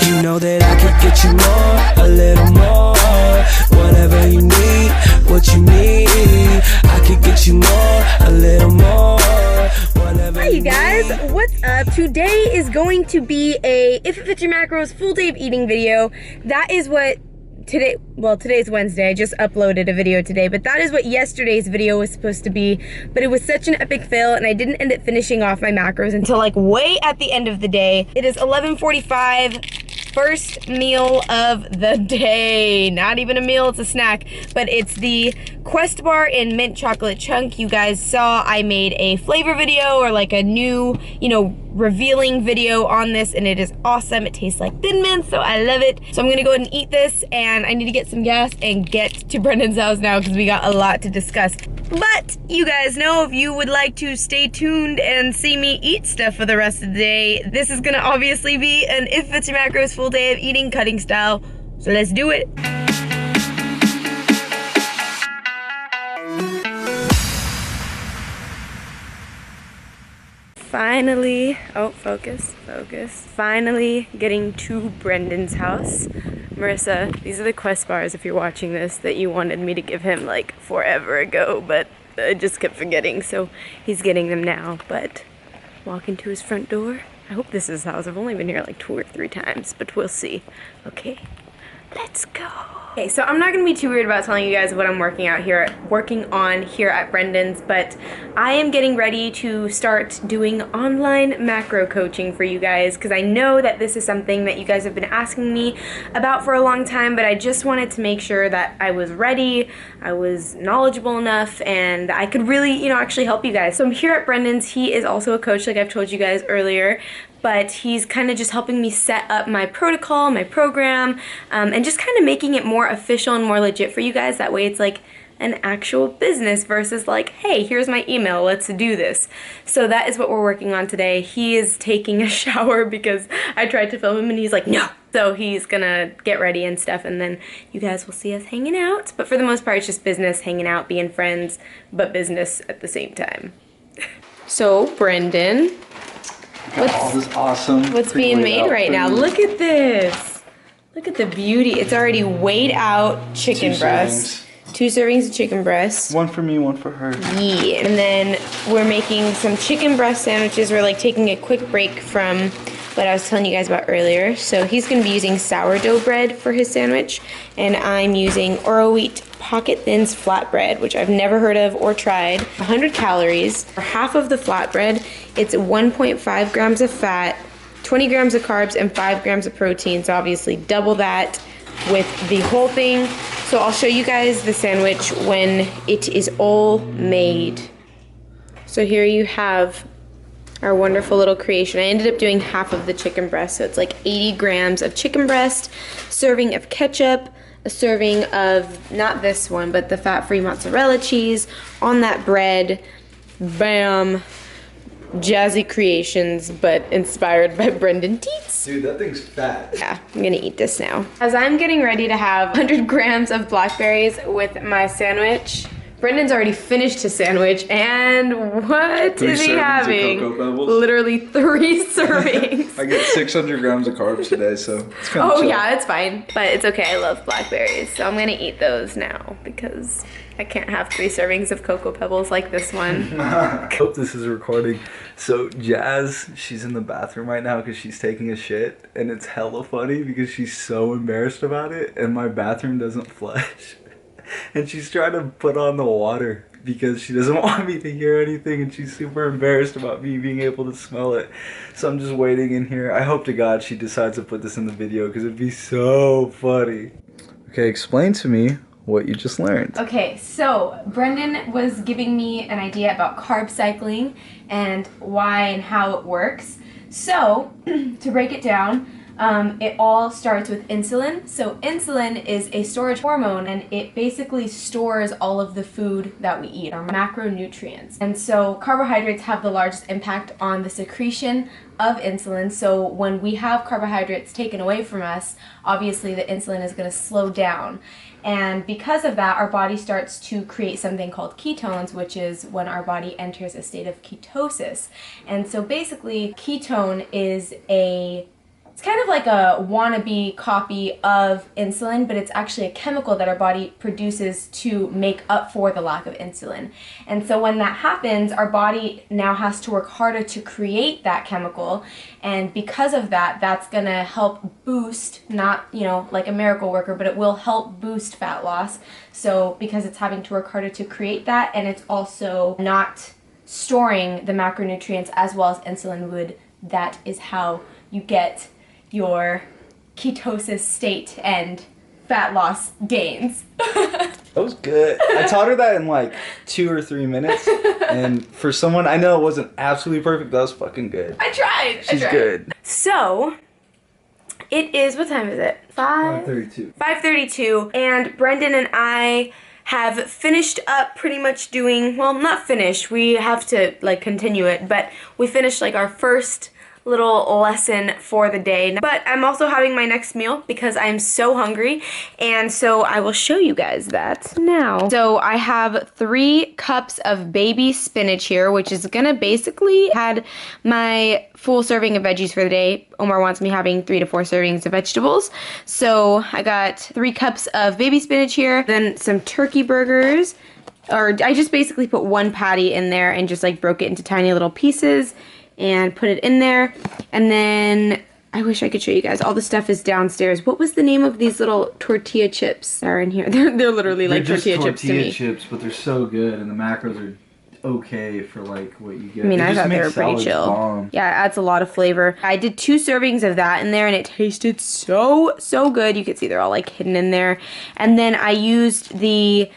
You know that I could get you more, a little more. Whatever you need, what you need, I could get you more, a little more. Hi you guys, what's up? Today is going to be a If It Fits Your Macros full day of eating video. That is what today, well today's Wednesday, I just uploaded a video today, but that is what yesterday's video was supposed to be. But it was such an epic fail and I didn't end up finishing off my macros until like way at the end of the day. It is 11:45. First meal of the day. Not even a meal, it's a snack, but it's the Quest bar in mint chocolate chunk. You guys saw I made a flavor video or like a new, revealing video on this, and it is awesome. It tastes like Thin Mints, so I love it. So I'm gonna go ahead and eat this, and I need to get some gas and get to Brendan's house now because we got a lot to discuss. But you guys know, if you would like to stay tuned and see me eat stuff for the rest of the day, this is gonna obviously be an If It Fits Your Macros full day of eating cutting style. So let's do it. Finally, focus. Finally getting to Brendan's house. Marissa, these are the Quest bars, if you're watching this, that you wanted me to give him like forever ago, but I just kept forgetting, so he's getting them now. But walking to his front door. I hope this is his house. I've only been here like 2 or 3 times, but we'll see. Okay, let's go. Okay, so I'm not gonna be too weird about telling you guys what I'm working on here at Brendan's, but I am getting ready to start doing online macro coaching for you guys, because I know that this is something that you guys have been asking me about for a long time, but I just wanted to make sure that I was ready, I was knowledgeable enough, and I could really, actually help you guys. So I'm here at Brendan's. He is also a coach, like I've told you guys earlier, but he's kind of just helping me set up my protocol, my program, and just kind of making it more official and more legit for you guys. That way it's like an actual business versus like, hey, here's my email, let's do this. So that is what we're working on today. He is taking a shower because I tried to film him and he's like, no. So he's gonna get ready and stuff, and then you guys will see us hanging out. But for the most part, it's just business, hanging out, being friends, but business at the same time. So Brendan, all this awesome. What's being made right now? Look at this. Look at the beauty. It's already weighed out chicken breast. 2 servings of chicken breast. One for me, one for her. Yeah. And then we're making some chicken breast sandwiches. We're like taking a quick break from what I was telling you guys about earlier. So he's going to be using sourdough bread for his sandwich, and I'm using Oro Wheat Pocket Thins flatbread, which I've never heard of or tried. 100 calories. For half of the flatbread, it's 1.5 grams of fat, 20 grams of carbs, and 5 grams of protein. So obviously double that with the whole thing. So I'll show you guys the sandwich when it is all made. So here you have our wonderful little creation. I ended up doing half of the chicken breast, so it's like 80 grams of chicken breast, serving of ketchup, a serving of, not this one, but the fat-free mozzarella cheese on that bread. Bam. Jazzy creations, but inspired by Brendan Teets. Dude, that thing's fat. Yeah, I'm gonna eat this now. As I'm getting ready to have 100 grams of blackberries with my sandwich, Brendan's already finished his sandwich, and what is he having? Literally 3 servings. I get 600 grams of carbs today, so it's kind of chill. Yeah, it's fine. But it's okay, I love blackberries. So I'm gonna eat those now because I can't have 3 servings of Cocoa Pebbles like this one. I hope this is recording. So Jazz, she's in the bathroom right now because she's taking a shit, and it's hella funny because she's so embarrassed about it, and my bathroom doesn't flush. And she's trying to put on the water because she doesn't want me to hear anything, and she's super embarrassed about me being able to smell it. So I'm just waiting in here. I hope to God she decides to put this in the video because it'd be so funny. Okay, explain to me what you just learned. Okay, so Brendan was giving me an idea about carb cycling and why and how it works. So, to break it down, it all starts with insulin. So insulin is a storage hormone, and it basically stores all of the food that we eat, our macronutrients. And so carbohydrates have the largest impact on the secretion of insulin. So when we have carbohydrates taken away from us, obviously the insulin is going to slow down. And because of that, our body starts to create something called ketones, which is when our body enters a state of ketosis. And so basically, ketone is a it's kind of like a wannabe copy of insulin, but it's actually a chemical that our body produces to make up for the lack of insulin. And so when that happens, our body now has to work harder to create that chemical. And because of that, that's gonna help boost, not, you know, like a miracle worker, but it will help boost fat loss. So because it's having to work harder to create that, and it's also not storing the macronutrients as well as insulin would, that is how you get your ketosis state and fat loss gains. That was good. I taught her that in like 2 or 3 minutes, and for someone, I know it wasn't absolutely perfect, that was fucking good. I tried. She's good. So, it is, what time is it? 5:32. 5:32, and Brendan and I have finished up pretty much doing, well, not finished, we have to like continue it, but we finished like our first little lesson for the day. But I'm also having my next meal because I'm so hungry, and so I will show you guys that now. So I have 3 cups of baby spinach here, which is gonna basically had my full serving of veggies for the day. Omar wants me having 3 to 4 servings of vegetables. So I got 3 cups of baby spinach here, then some turkey burgers, or I just basically put 1 patty in there and just like broke it into tiny little pieces and put it in there. And then I wish I could show you guys. All the stuff is downstairs. What was the name of these little tortilla chips that are in here? They're literally like tortilla chips to me. Tortilla chips, but they're so good, and the macros are okay for like what you get. I mean, I thought they were pretty chill. Bomb. Yeah, it adds a lot of flavor. I did 2 servings of that in there, and it tasted so good. You could see they're all like hidden in there. And then I used the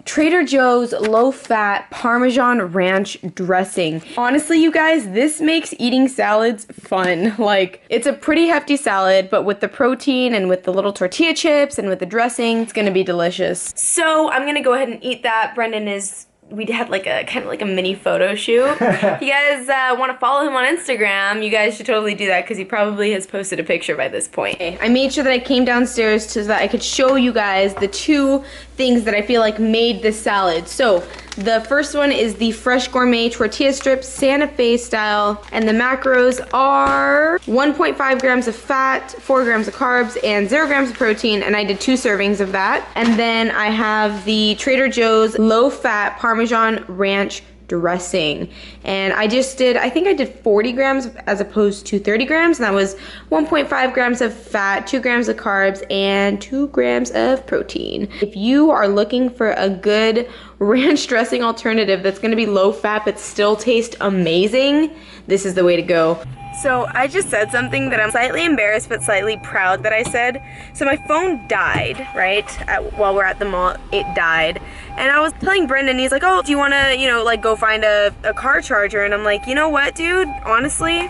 Trader Joe's low-fat Parmesan ranch dressing. Honestly, you guys, this makes eating salads fun. Like, it's a pretty hefty salad, but with the protein and with the little tortilla chips and with the dressing, it's gonna be delicious. So I'm gonna go ahead and eat that. Brendan is, we had like a kind of like a mini photo shoot. If you guys want to follow him on Instagram, you guys should totally do that because he probably has posted a picture by this point. I made sure that I came downstairs so that I could show you guys the 2 things that I feel like made this salad. So the first one is the Fresh Gourmet tortilla strips, Santa Fe style, and the macros are 1.5 grams of fat, 4 grams of carbs, and 0 grams of protein, and I did 2 servings of that. And then I have the Trader Joe's low-fat Parmesan ranch dressing, and I think I did 40 grams as opposed to 30 grams, and that was 1.5 grams of fat, 2 grams of carbs, and 2 grams of protein. If you are looking for a good ranch dressing alternative that's gonna be low fat but still taste amazing, this is the way to go. So I just said something that I'm slightly embarrassed but slightly proud that I said. So my phone died, right? While we're at the mall, it died. And I was telling Brendan, he's like, oh, do you wanna, you know, like go find a car charger? And I'm like, you know what, dude? Honestly,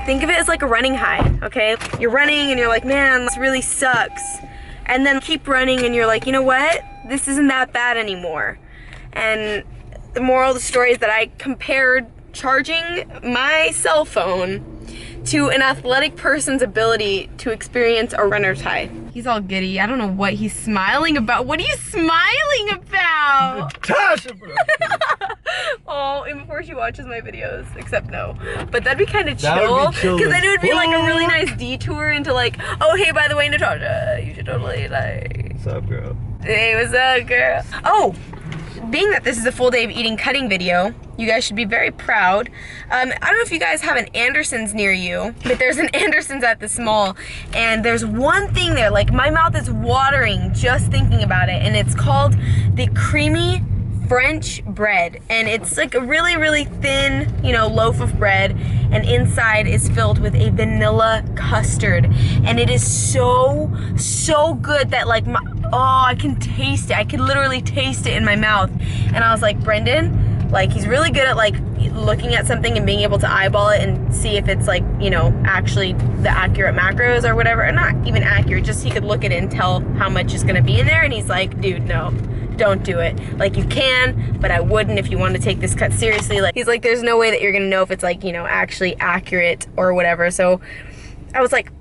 think of it as like a running high, okay? You're running and you're like, man, this really sucks. And then keep running and you're like, you know what? This isn't that bad anymore. And the moral of the story is that I compared charging my cell phone to an athletic person's ability to experience a runner's high. He's all giddy. I don't know what he's smiling about. What are you smiling about? Natasha, bro. Oh, and before she watches my videos, except no. But that'd be kind of chill, because then it would be like a really nice detour into like, oh, hey, by the way, Natasha, you should totally like. What's up, girl? Hey, what's up, girl? Oh, being that this is a full day of eating cutting video, you guys should be very proud. I don't know if you guys have an Anderson's near you, but there's an Anderson's at this mall, and there's one thing there, like my mouth is watering just thinking about it, and it's called the creamy French bread, and it's like a really, really thin, you know, loaf of bread, and inside is filled with a vanilla custard, and it is so good that like I can taste it. I can literally taste it in my mouth. And I was like, Brendan, like he's really good at like looking at something and being able to eyeball it and see if it's like, you know, actually the accurate macros or whatever, and not even accurate, just he could look at it and tell how much is gonna be in there, and he's like, dude, no. Don't do it. Like you can, but I wouldn't if you want to take this cut seriously. Like he's like, there's no way that you're gonna know if it's like, you know, actually accurate or whatever. So I was like,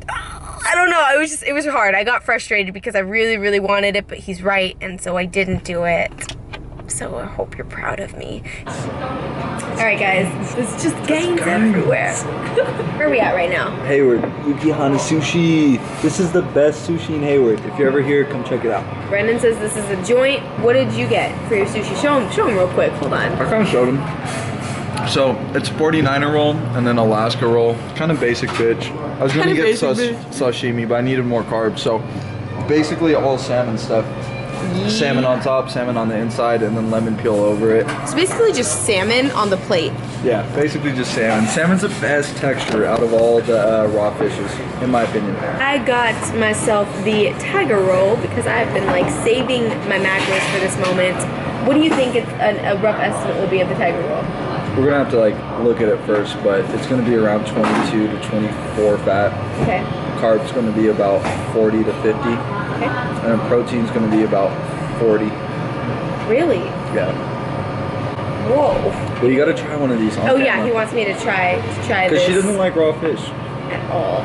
I don't know. It was hard. I got frustrated because I really, really wanted it, but he's right, and so I didn't do it. so I hope you're proud of me. Alright guys, it's just gangs everywhere. Where are we at right now? Hayward, Yukihana Sushi. This is the best sushi in Hayward. If you're ever here, come check it out. Brendan says this is a joint. What did you get for your sushi? Show him real quick. Hold on. I kind of showed him. So it's 49er roll and then Alaska roll. Kind of basic bitch. I was gonna get sashimi, but I needed more carbs. So basically all salmon stuff. Yeah. Salmon on top, salmon on the inside, and then lemon peel over it. It's basically just salmon on the plate. Yeah, basically just salmon. Salmon's the best texture out of all the raw fishes, in my opinion. I got myself the tiger roll because I've been like saving my macros for this moment. What do you think a rough estimate will be of the tiger roll? We're gonna have to like look at it first, but it's gonna be around 22 to 24 fat. Okay. Carbs gonna be about 40 to 50. Okay. And then protein's gonna be about 40. Really? Yeah. Whoa. Well, you gotta try one of these. Oh yeah, he wants me to try this. Because she doesn't like raw fish. At all.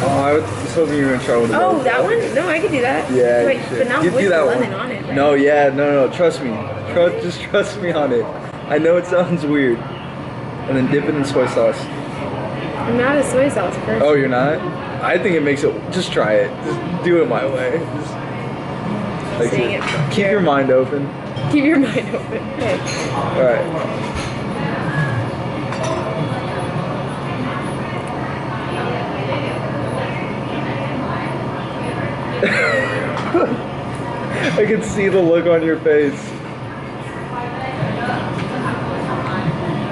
Oh, I was hoping you were gonna try one of those. Oh, that one? No, I could do that. Yeah. Wait, but not with the lemon on it, right? No, yeah, no, trust me. Just trust me on it. I know it sounds weird. And then dip it in soy sauce. I'm not a soy sauce person. Oh, you're not? I think it makes it, just try it. Just do it my way. Just, keep your mind open. Keep your mind open. Okay. Alright. I can see the look on your face.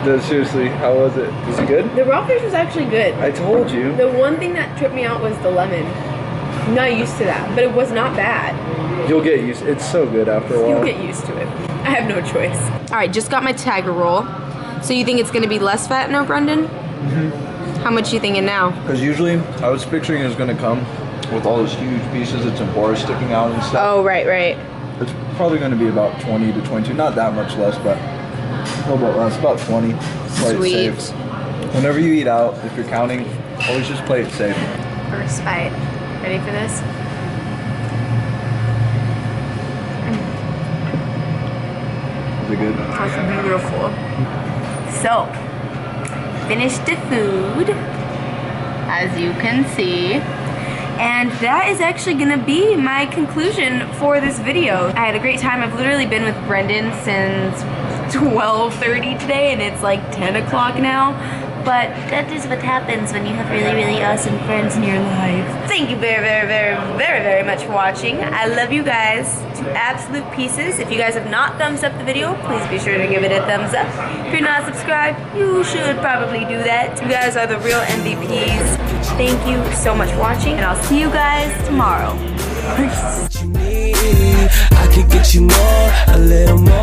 No, seriously, how was it? Was it good? The raw fish was actually good. I told you. The one thing that tripped me out was the lemon. I'm not used to that, but it was not bad. You'll get used to it. It's so good after a while. You'll get used to it. I have no choice. All right, just got my tiger roll. So you think it's gonna be less fat now, Brendan? Mm-hmm. How much you thinking now? Because usually, I was picturing it was gonna come with all those huge pieces of tempura sticking out and stuff. Oh, right. It's probably gonna be about 20 to 22. Not that much less, but a little bit less. About 20. Play Sweet. it safe. Whenever you eat out, if you're counting, always just play it safe. First bite. Ready for this? Is it good? That's beautiful. So, finished the food, as you can see. And that is actually gonna be my conclusion for this video. I had a great time. I've literally been with Brendan since 12:30 today, and it's like 10 o'clock now. But that is what happens when you have really, really awesome friends in your life. Thank you very, very, very, very, very much for watching. I love you guys to absolute pieces. If you guys have not thumbs up the video, please be sure to give it a thumbs up. If you're not subscribed, you should probably do that. You guys are the real MVPs. Thank you so much for watching, and I'll see you guys tomorrow. Peace. I could get you more, a little more.